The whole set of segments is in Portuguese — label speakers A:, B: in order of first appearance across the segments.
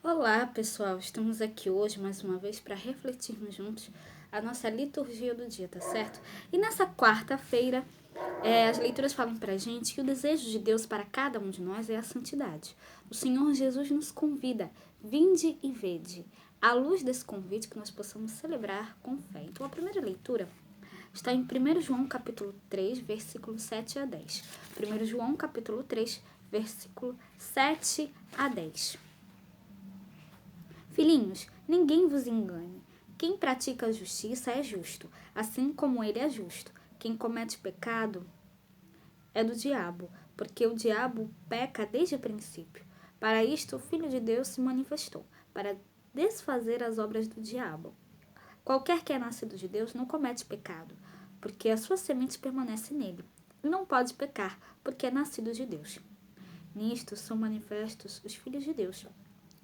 A: Olá, pessoal! Estamos aqui hoje mais uma vez para refletirmos juntos a nossa liturgia do dia, tá certo? E nessa quarta-feira, as leituras falam pra gente que o desejo de Deus para cada um de nós é a santidade. O Senhor Jesus nos convida, vinde e vede. À luz desse convite que nós possamos celebrar com fé. Então, a primeira leitura está em 1 João capítulo 3, versículo 7 a 10. 1 João capítulo 3, versículo 7 a 10. Filhinhos, ninguém vos engane. Quem pratica a justiça é justo, assim como ele é justo. Quem comete pecado é do diabo, porque o diabo peca desde o princípio. Para isto o Filho de Deus se manifestou, para desfazer as obras do diabo. Qualquer que é nascido de Deus não comete pecado, porque a sua semente permanece nele. E não pode pecar, porque é nascido de Deus. Nisto são manifestos os filhos de Deus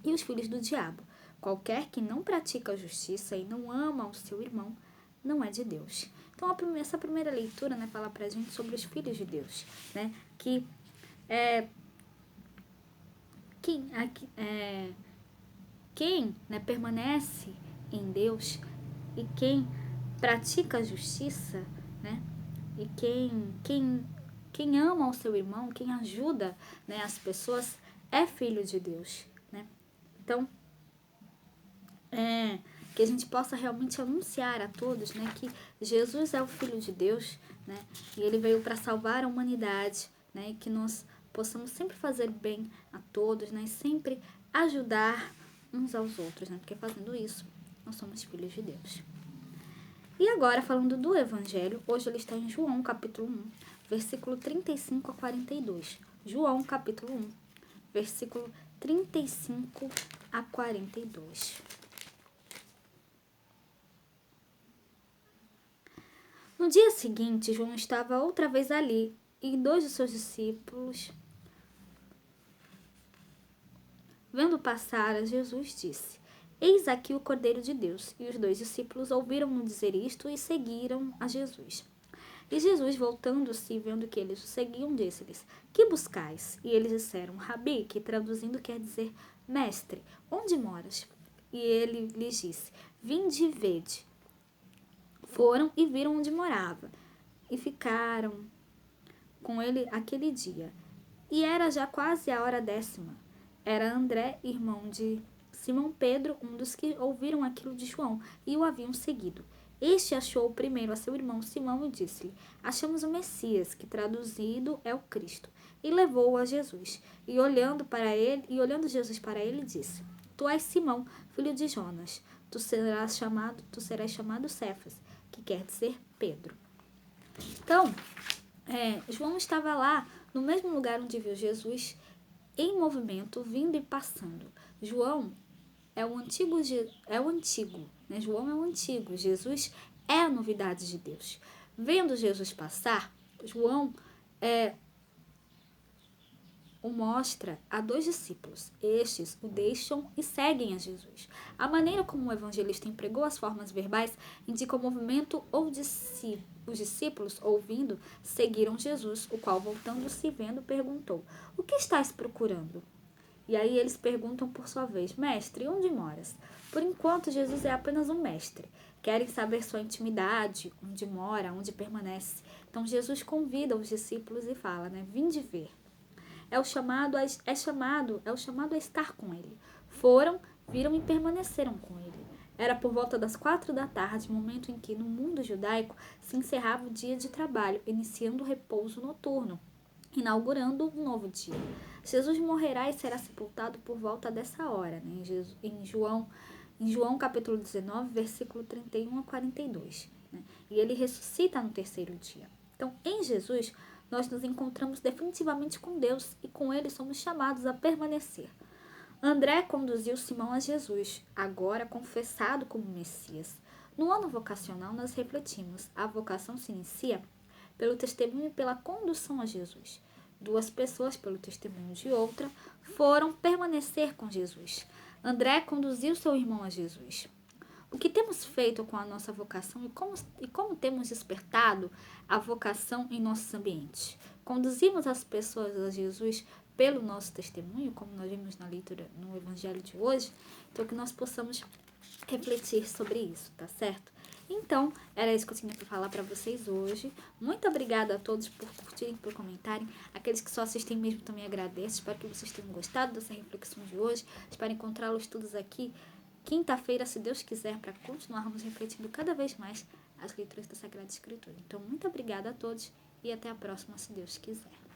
A: e os filhos do diabo. Qualquer que não pratica a justiça e não ama o seu irmão, não é de Deus. Então, essa primeira leitura, fala pra gente sobre os filhos de Deus, que quem permanece em Deus e quem pratica a justiça, e quem ama o seu irmão, quem ajuda as pessoas, é filho de Deus. Então, que a gente possa realmente anunciar a todos que Jesus é o Filho de Deus, e ele veio para salvar a humanidade, e que nós possamos sempre fazer bem a todos, e sempre ajudar uns aos outros, porque fazendo isso, nós somos filhos de Deus. E agora, falando do Evangelho, hoje ele está em João, capítulo 1, versículo 35 a 42. João, capítulo 1, versículo 35 a 42. No dia seguinte, João estava outra vez ali, e 2 de seus discípulos, vendo passar a Jesus, disse: Eis aqui o Cordeiro de Deus. E os 2 discípulos ouviram-no dizer isto e seguiram a Jesus. E Jesus, voltando-se e vendo que eles o seguiam, disse-lhes: Que buscais? E eles disseram: Rabi, que traduzindo quer dizer mestre, onde moras? E ele lhes disse: Vinde e vede. Foram e viram onde morava, e ficaram com ele aquele dia. E era já quase a hora 10ª. Era André, irmão de Simão Pedro, um dos que ouviram aquilo de João, e o haviam seguido. Este achou primeiro a seu irmão Simão e disse-lhe: Achamos o Messias, que traduzido é o Cristo. E levou-o a Jesus. E olhando Jesus para ele, disse: Tu és Simão, filho de Jonas. Tu serás chamado Cefas, que quer dizer Pedro. Então, João estava lá, no mesmo lugar onde viu Jesus, em movimento, vindo e passando. João é o antigo, João é o antigo, Jesus é a novidade de Deus. Vendo Jesus passar, João o mostra a 2 discípulos. Estes o deixam e seguem a Jesus. A maneira como o evangelista empregou as formas verbais indica o movimento ou os discípulos, ouvindo, seguiram Jesus, o qual, voltando-se e vendo, perguntou: O que estás procurando? E aí eles perguntam por sua vez: Mestre, onde moras? Por enquanto, Jesus é apenas um mestre. Querem saber sua intimidade, onde mora, onde permanece. Então, Jesus convida os discípulos e fala, vinde ver. É o chamado a estar com ele. Foram, viram e permaneceram com ele. Era por volta das 4 da tarde, momento em que, no mundo judaico, se encerrava o dia de trabalho, iniciando o repouso noturno, inaugurando um novo dia. Jesus morrerá e será sepultado por volta dessa hora, em João capítulo 19, versículo 31 a 42. E ele ressuscita no 3º dia. Então, em Jesus, nós nos encontramos definitivamente com Deus e com ele somos chamados a permanecer. André conduziu Simão a Jesus, agora confessado como Messias. No ano vocacional, nós refletimos: a vocação se inicia pelo testemunho e pela condução a Jesus. 2 pessoas, pelo testemunho de outra, foram permanecer com Jesus. André conduziu seu irmão a Jesus. O que temos feito com a nossa vocação e como temos despertado a vocação em nossos ambientes? Conduzimos as pessoas a Jesus pelo nosso testemunho, como nós vimos na leitura no Evangelho de hoje, então que nós possamos refletir sobre isso, tá certo? Então, era isso que eu tinha para falar para vocês hoje. Muito obrigada a todos por curtirem, por comentarem. Aqueles que só assistem mesmo também agradeço. Espero que vocês tenham gostado dessa reflexão de hoje. Espero encontrá-los todos aqui quinta-feira, se Deus quiser, para continuarmos refletindo cada vez mais as leituras da Sagrada Escritura. Então, muito obrigada a todos e até a próxima, se Deus quiser.